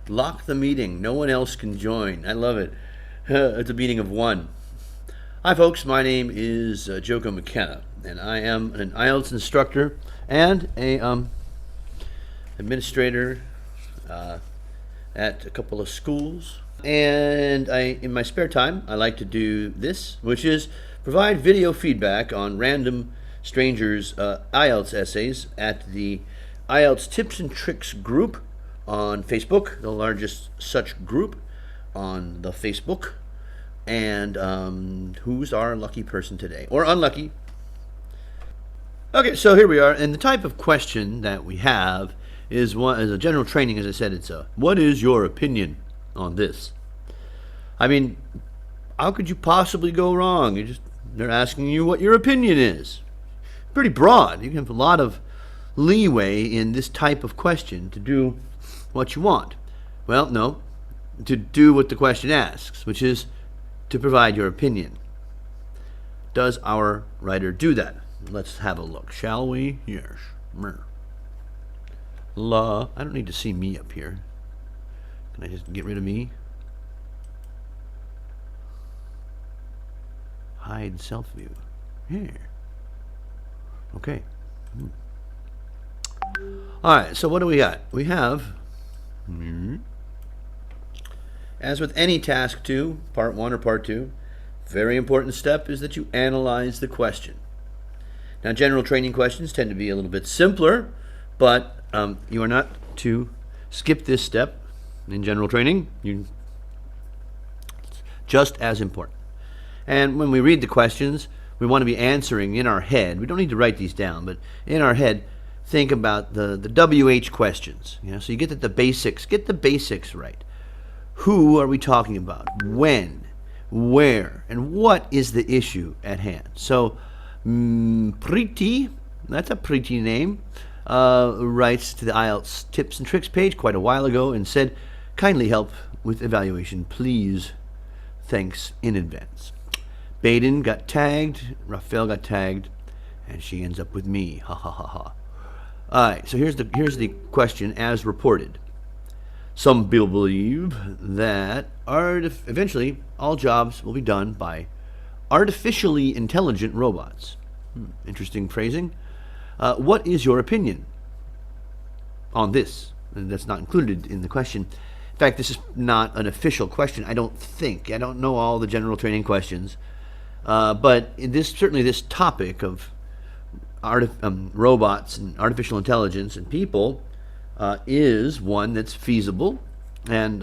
Lock the meeting. No one else can join. I love it. It's a meeting of one. Hi, folks. My name is Joko McKenna, and I am an IELTS instructor and a administrator at a couple of schools. And in my spare time, I like to do this, which is provide video feedback on random strangers' IELTS essays at the IELTS Tips and Tricks group on Facebook, the largest such group on the Facebook. And who's our lucky person today? Or unlucky? Okay, so here we are. And the type of question that we have is a general training, as I said, it's what is your opinion on this? I mean, how could you possibly go wrong? They're asking you what your opinion is. Pretty broad. You can have a lot of leeway in this type of question to do what you want. Well, no, to do what the question asks, which is to provide your opinion. Does our writer do that? Let's have a look, shall we? Yes. I don't need to see me up here. Can I just get rid of me? Hide self-view. Here. Okay. All right, so what do we got? We have, as with any task 2, part 1 or part 2, very important step is that you analyze the question. Now, general training questions tend to be a little bit simpler, but you are not to skip this step in general training. It's just as important. And when we read the questions, we want to be answering in our head. We don't need to write these down, but in our head, think about the WH questions. So you get the basics. Get the basics right. Who are we talking about? When? Where? And what is the issue at hand? So, Preeti, that's a pretty name, writes to the IELTS Tips and Tricks page quite a while ago and said, kindly help with evaluation, please. Thanks in advance. Baden got tagged, Raphael got tagged, and she ends up with me. Ha ha ha ha. All right, so here's the question as reported. Some people believe that eventually all jobs will be done by artificially intelligent robots. Interesting phrasing. What is your opinion on this? And that's not included in the question. In fact, this is not an official question, I don't think. I don't know all the general training questions. But certainly this topic of robots and artificial intelligence and people is one that's feasible. And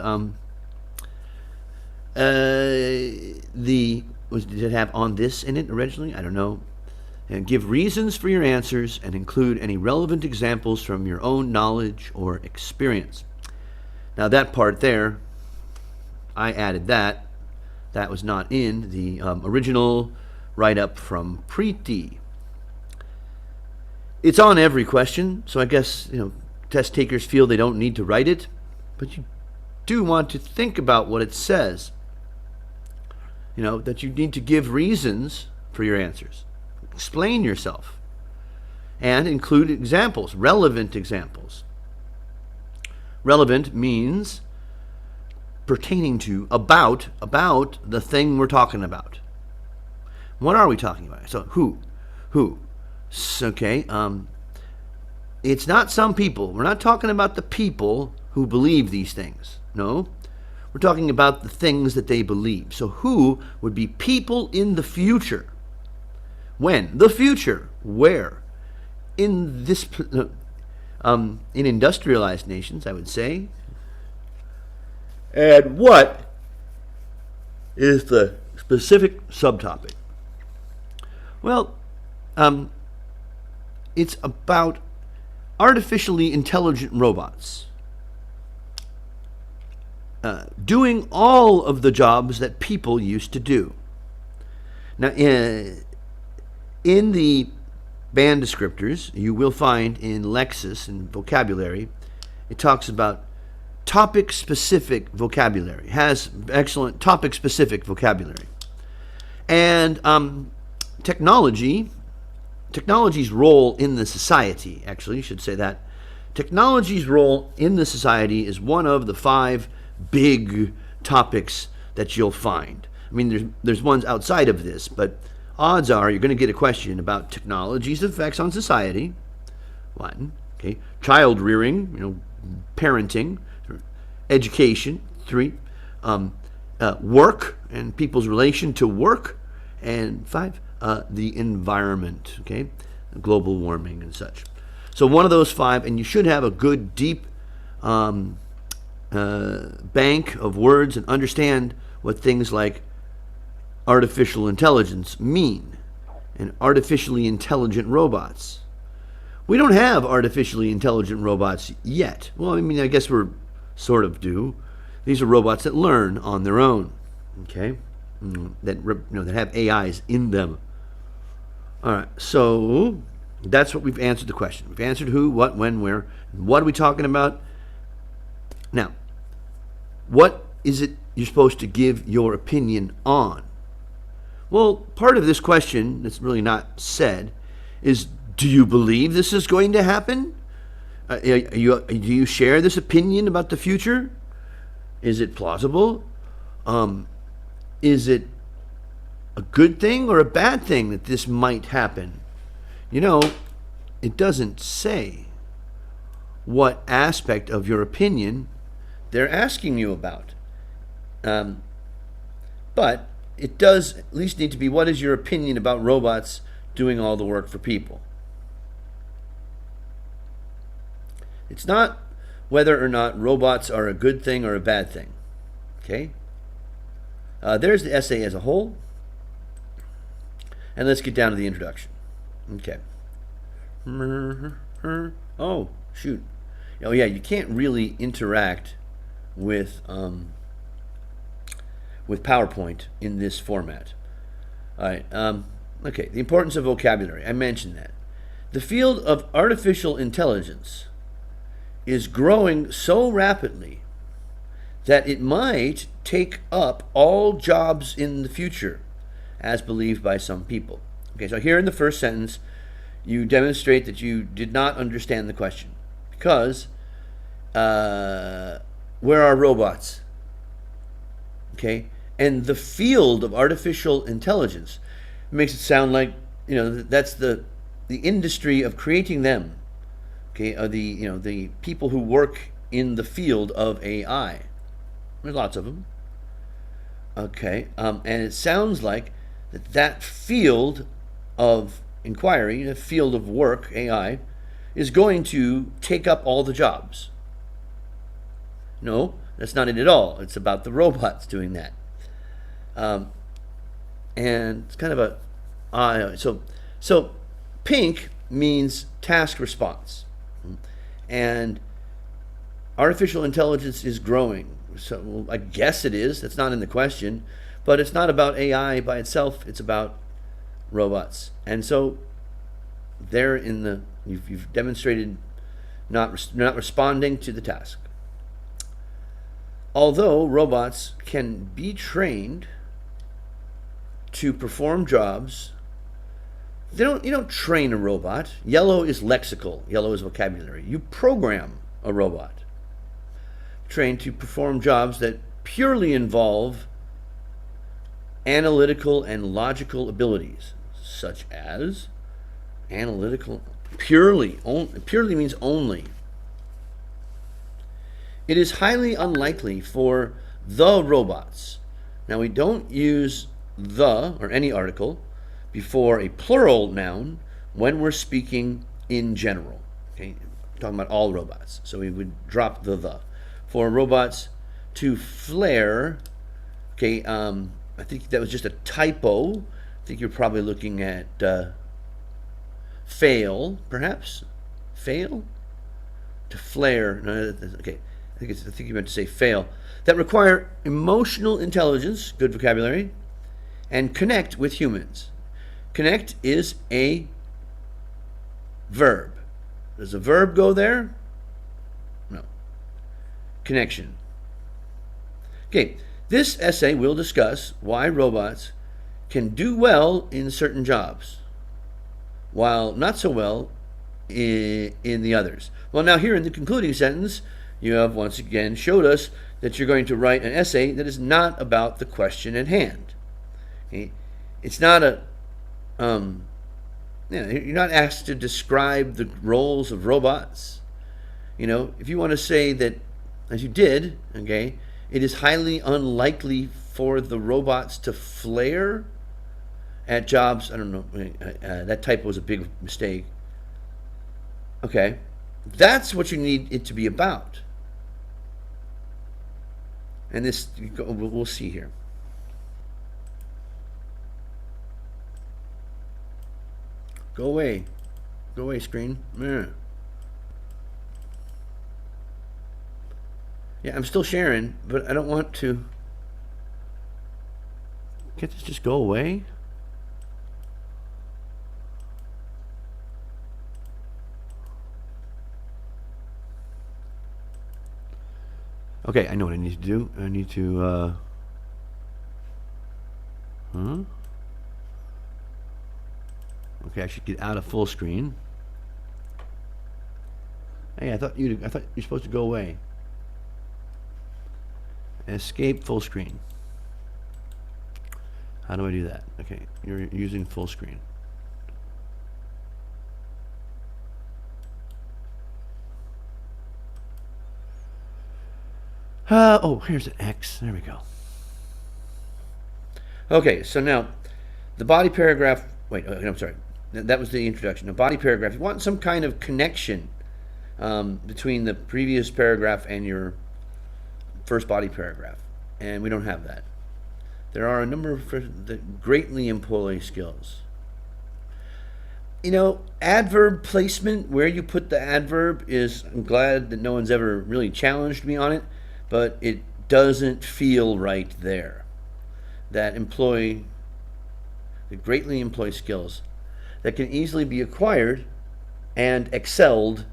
did it have on this in it originally? I don't know. And give reasons for your answers and include any relevant examples from your own knowledge or experience. Now that part there, I added that. That was not in the original write-up from Preeti. It's on every question, so I guess test takers feel they don't need to write it, but you do want to think about what it says. That you need to give reasons for your answers. Explain yourself. And include examples, relevant examples. Relevant means pertaining to, about the thing we're talking about. What are we talking about? So who? Okay, it's not some people. We're not talking about the people who believe these things. No, we're talking about the things that they believe. So who would be people in the future? When? The future. Where? In this, in industrialized nations, I would say. And what is the specific subtopic? Well, it's about artificially intelligent robots doing all of the jobs that people used to do. Now, in the band descriptors, you will find in Lexis and vocabulary, it talks about topic-specific vocabulary, has excellent topic-specific vocabulary. And technology's role in the society, actually, you should say that, technology's role in the society is one of the 5 big topics that you'll find. I mean, there's ones outside of this, but odds are you're going to get a question about technology's effects on society. 1, okay, child rearing, parenting, education. 3, work and people's relation to work, and 5, the environment, okay, global warming and such. So one of those 5, and you should have a good deep bank of words and understand what things like artificial intelligence mean and artificially intelligent robots. We don't have artificially intelligent robots yet. Well, I mean, I guess we're sort of do. These are robots that learn on their own, okay, that have AIs in them. All right, so that's what we've answered the question. We've answered who, what, when, where. What are we talking about? Now, what is it you're supposed to give your opinion on? Well, part of this question that's really not said is, do you believe this is going to happen? Do you share this opinion about the future? Is it plausible? Is it a good thing or a bad thing that this might happen? It doesn't say what aspect of your opinion they're asking you about. But it does at least need to be, what is your opinion about robots doing all the work for people? It's not whether or not robots are a good thing or a bad thing. Okay? There's the essay as a whole. And let's get down to the introduction. Okay. Oh, shoot. Oh, yeah, you can't really interact with PowerPoint in this format. All right. Okay, the importance of vocabulary. I mentioned that. The field of artificial intelligence is growing so rapidly that it might take up all jobs in the future, as believed by some people. Okay, so here in the first sentence, you demonstrate that you did not understand the question. Because, where are robots? Okay, and the field of artificial intelligence makes it sound like, that's the industry of creating them. Okay, the people who work in the field of AI. There's lots of them. Okay, and it sounds like that field of inquiry, the field of work, AI, is going to take up all the jobs. No, that's not it at all. It's about the robots doing that. And it's kind of so pink means task response. And artificial intelligence is growing. So well, I guess it is. That's not in the question. But it's not about AI by itself. It's about robots. And so there you've demonstrated not responding to the task. Although robots can be trained to perform jobs, you don't train a robot. Yellow is lexical. Yellow is vocabulary. You program a robot trained to perform jobs that purely involve analytical and logical abilities, such as analytical. Purely means only. It is highly unlikely for the robots. Now, we don't use the or any article before a plural noun when we're speaking in general. Okay, we're talking about all robots. So we would drop the. For robots to flare, okay, I think that was just a typo. I think you're probably looking at fail, perhaps. Fail? To flare. No, okay. I think you meant to say fail. That require emotional intelligence, good vocabulary, and connect with humans. Connect is a verb. Does a verb go there? No. Connection. Okay, this essay will discuss why robots can do well in certain jobs, while not so well in the others. Well, now here in the concluding sentence, you have once again showed us that you're going to write an essay that is not about the question at hand. Okay? It's not a, you're not asked to describe the roles of robots. If you want to say that, as you did, okay, it is highly unlikely for the robots to flare at jobs. I don't know, that typo was a big mistake. Okay, that's what you need it to be about. And this, we'll see here. Go away. Go away, screen. Yeah, I'm still sharing, but I don't want to. Can't this just go away? Okay, I know what I need to do. I need to, Okay, I should get out of full screen. Hey, I thought you're supposed to go away. Escape full screen. How do I do that? Okay, you're using full screen. Oh, here's an X. There we go. Okay, so now the body paragraph. Wait, I'm sorry. That was the introduction. The body paragraph. You want some kind of connection between the previous paragraph and your first body paragraph, and we don't have that. There are a number of greatly employ skills. Adverb placement, where you put the adverb is, I'm glad that no one's ever really challenged me on it, but it doesn't feel right there. That greatly employ skills that can easily be acquired and excelled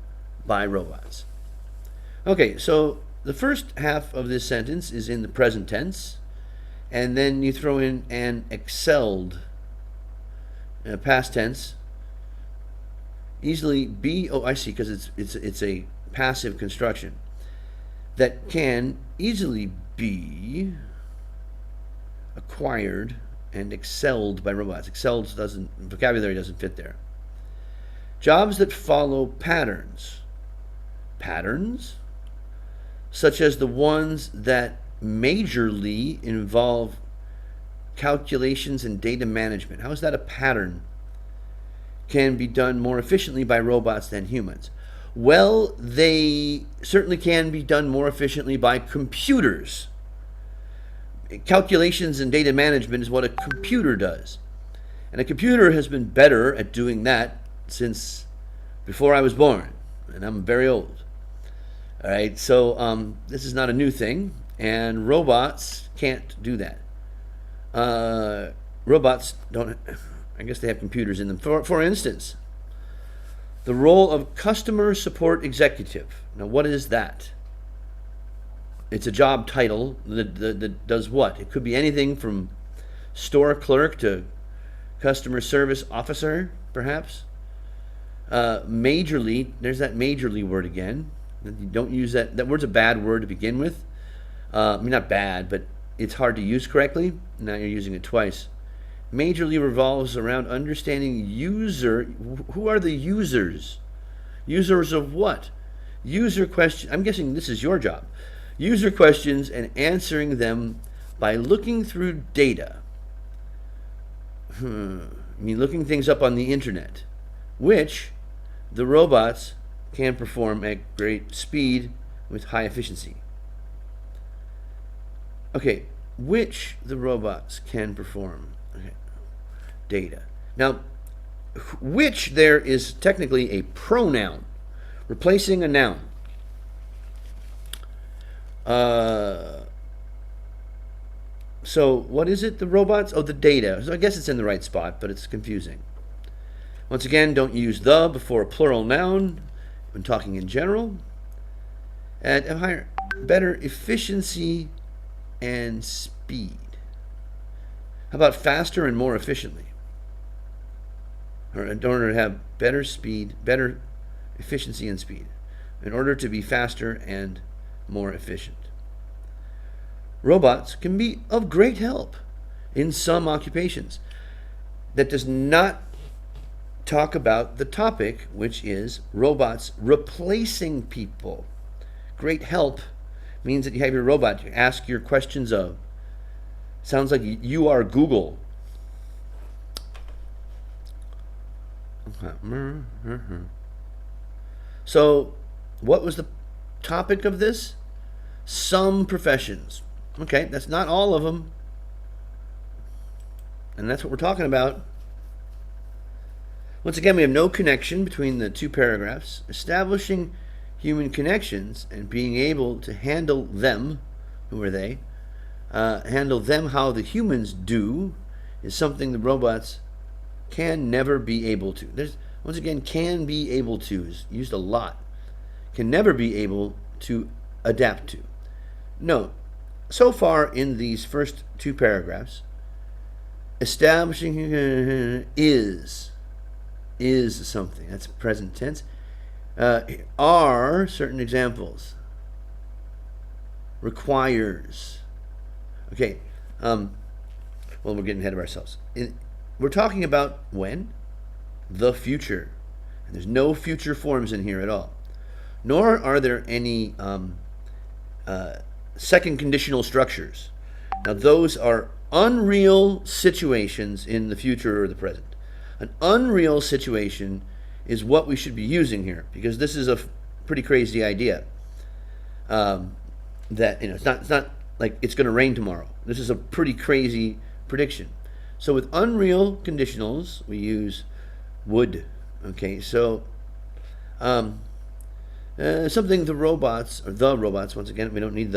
by robots. Okay, so the first half of this sentence is in the present tense, and then you throw in an excelled past tense. Easily be, I see, because it's a passive construction that can easily be acquired and excelled by robots. Excelled vocabulary doesn't fit there. Jobs that follow patterns. Patterns, such as the ones that majorly involve calculations and data management. How is that a pattern? Can be done more efficiently by robots than humans. Well, they certainly can be done more efficiently by computers. Calculations and data management is what a computer does. And a computer has been better at doing that since before I was born. And I'm very old. All right, so this is not a new thing. And robots can't do that. Robots don't, I guess they have computers in them. For instance, the role of customer support executive. Now, what is that? It's a job title that does what? It could be anything from store clerk to customer service officer, perhaps. Majorly, there's that majorly word again. You don't use that. That word's a bad word to begin with. I mean, not bad, but it's hard to use correctly. Now you're using it twice. Majorly revolves around understanding user. Who are the users? Users of what? User question. I'm guessing this is your job. User questions and answering them by looking through data. I mean, looking things up on the internet, which the robots can perform at great speed with high efficiency. Okay, which the robots can perform. Okay. Data. Now, which there is technically a pronoun, replacing a noun. So what is it, the robots? Oh, the data. So I guess it's in the right spot, but it's confusing. Once again, don't use the before a plural noun when talking in general. And higher, better efficiency and speed. How about faster and more efficiently? Or in order to have better speed, better efficiency and speed, in order to be faster and more efficient. Robots can be of great help in some occupations. That does not talk about the topic, which is robots replacing people. Great help means that you have your robot to ask your questions of. Sounds like you are Google. So, what was the topic of this? Some professions. Okay, that's not all of them. And that's what we're talking about. Once again, we have no connection between the two paragraphs. Establishing human connections and being able to handle them, who are they, handle them how the humans do, is something the robots can never be able to. There's, once again, can be able to is used a lot. Can never be able to adapt to. Note, so far in these first two paragraphs, establishing is something. That's present tense. Are certain examples. Requires. Okay. Well, we're getting ahead of ourselves. We're talking about when? The future. And there's no future forms in here at all. Nor are there any second conditional structures. Now, those are unreal situations in the future or the present. An unreal situation is what we should be using here, because this is a pretty crazy idea. That it's not like it's going to rain tomorrow. This is a pretty crazy prediction. So with unreal conditionals, we use would. Okay, so something the robots once again, we don't need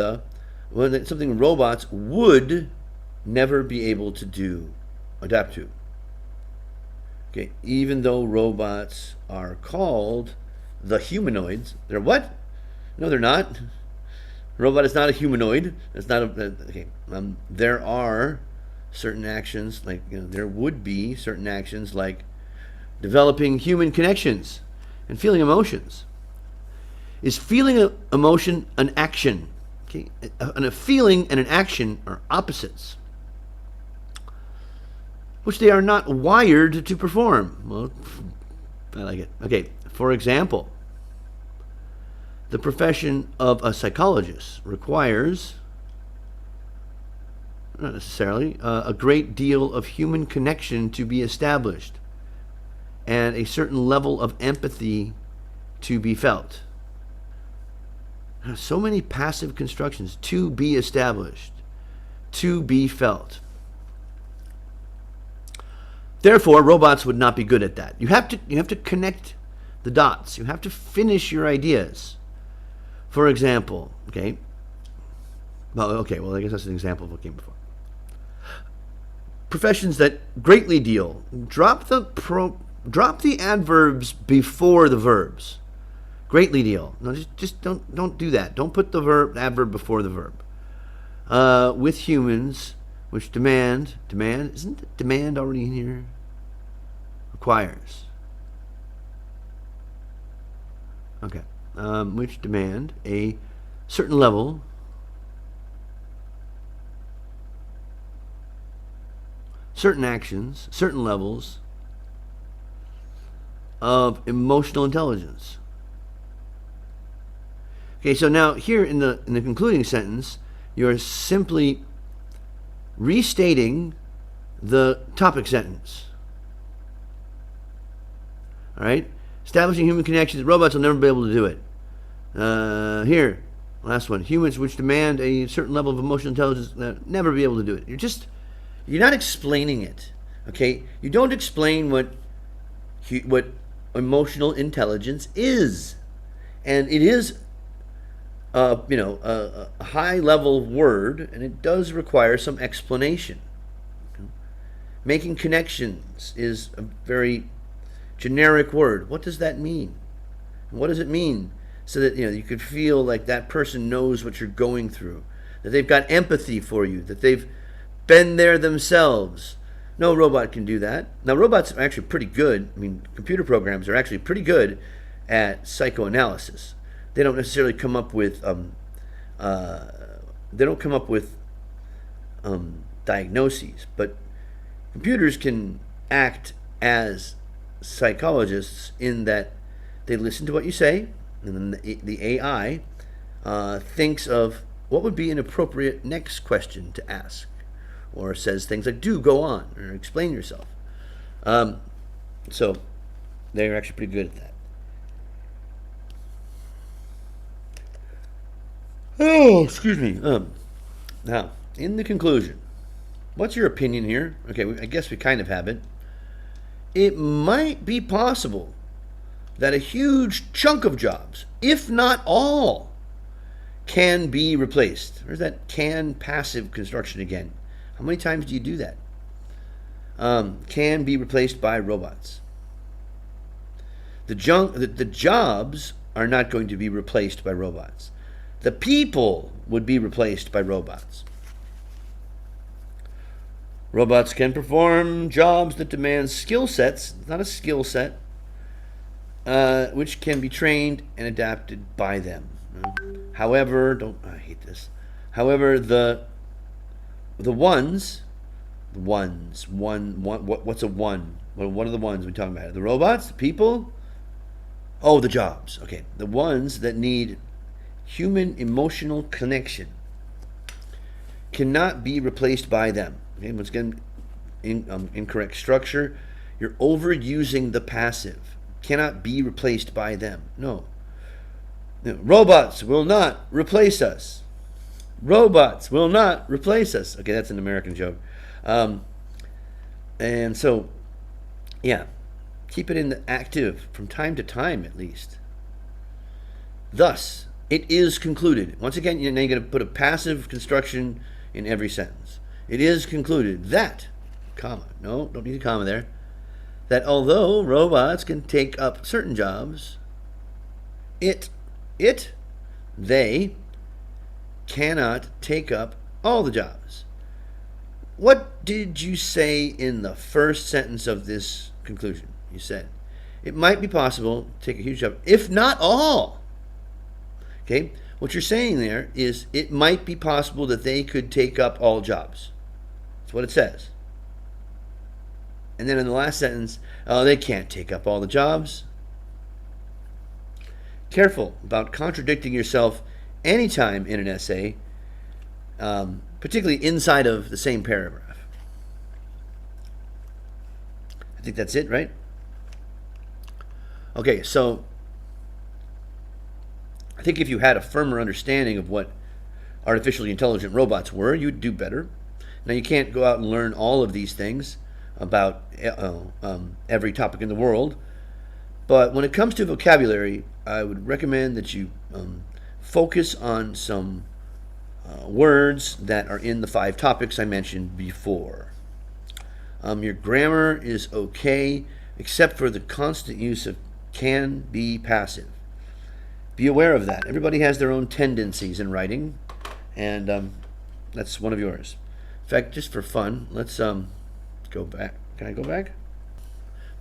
something robots would never be able to do, adapt to. Okay, even though robots are called the humanoids, they're what? No, they're not. Robot is not a humanoid. It's not a okay. There are certain actions, like there would be certain actions like developing human connections and feeling emotions. Is feeling an emotion an action? Okay, and a feeling and an action are opposites, which they are not wired to perform. Well, I like it. Okay, for example, the profession of a psychologist requires, not necessarily, a great deal of human connection to be established and a certain level of empathy to be felt. So many passive constructions. To be established, to be felt. Therefore, robots would not be good at that. You have to connect the dots. You have to finish your ideas. For example, okay. Well, I guess that's an example of what came before. Professions that greatly deal. Drop the adverbs before the verbs. Greatly deal. No, just don't do that. Don't put the adverb before the verb. With humans, which demand, isn't demand already in here? Requires. Okay. Which demand a certain level certain actions, certain levels of emotional intelligence. Okay, so now here in the concluding sentence, you're simply restating the topic sentence. All right? Establishing human connections, robots will never be able to do it. Here, last one. Humans which demand a certain level of emotional intelligence never be able to do it. You're not explaining it. Okay? You don't explain what emotional intelligence is. And it is a high-level word, and it does require some explanation. Making connections is a very generic word. What does that mean? What does it mean? So that you could feel like that person knows what you're going through, that they've got empathy for you, that they've been there themselves. No robot can do that. Now, robots are actually pretty good. I mean, computer programs are actually pretty good at psychoanalysis. They don't necessarily come up with they don't come up with diagnoses, but computers can act as psychologists in that they listen to what you say, and then the AI thinks of what would be an appropriate next question to ask, or says things like "do go on" or "explain yourself." So they're actually pretty good at that. Oh, excuse me. Now, in the conclusion, what's your opinion here? Okay, I guess we kind of have it. It might be possible that a huge chunk of jobs, if not all, can be replaced. There's that can passive construction again. How many times do you do that? Can be replaced by robots. The jobs are not going to be replaced by robots. The people would be replaced by robots. Robots can perform jobs that demand skill sets, not a skill set, which can be trained and adapted by them. However, I hate this. However, what's a one? What are the ones we talking about? The robots, the people? Oh, the jobs. Okay, the ones that need human emotional connection cannot be replaced by them. Okay, once again, incorrect structure. You're overusing the passive. Cannot be replaced by them. No. Robots will not replace us. Robots will not replace us. Okay, that's an American joke. And so, yeah, keep it in the active from time to time at least. Thus, it is concluded. Once again, now you're going to put a passive construction in every sentence. It is concluded that, comma, no, don't need a comma there, that although robots can take up certain jobs, they cannot take up all the jobs. What did you say in the first sentence of this conclusion? You said, it might be possible to take a huge job, if not all. Okay, what you're saying there is it might be possible that they could take up all jobs. That's what it says. And then in the last sentence, oh, they can't take up all the jobs. Careful about contradicting yourself anytime in an essay, particularly inside of the same paragraph. I think that's it, right? Okay, so I think if you had a firmer understanding of what artificially intelligent robots were, you'd do better. Now, you can't go out and learn all of these things about every topic in the world, but when it comes to vocabulary, I would recommend that you focus on some words that are in the 5 topics I mentioned before. Your grammar is okay, except for the constant use of can be passive. Be aware of that. Everybody has their own tendencies in writing, and that's one of yours. In fact, just for fun, let's go back. Can I go back?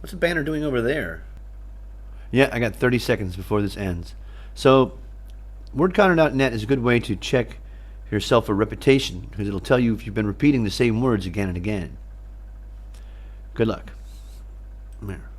What's the banner doing over there? Yeah, I got 30 seconds before this ends. So, wordcounter.net is a good way to check yourself for repetition, because it'll tell you if you've been repeating the same words again and again. Good luck. There.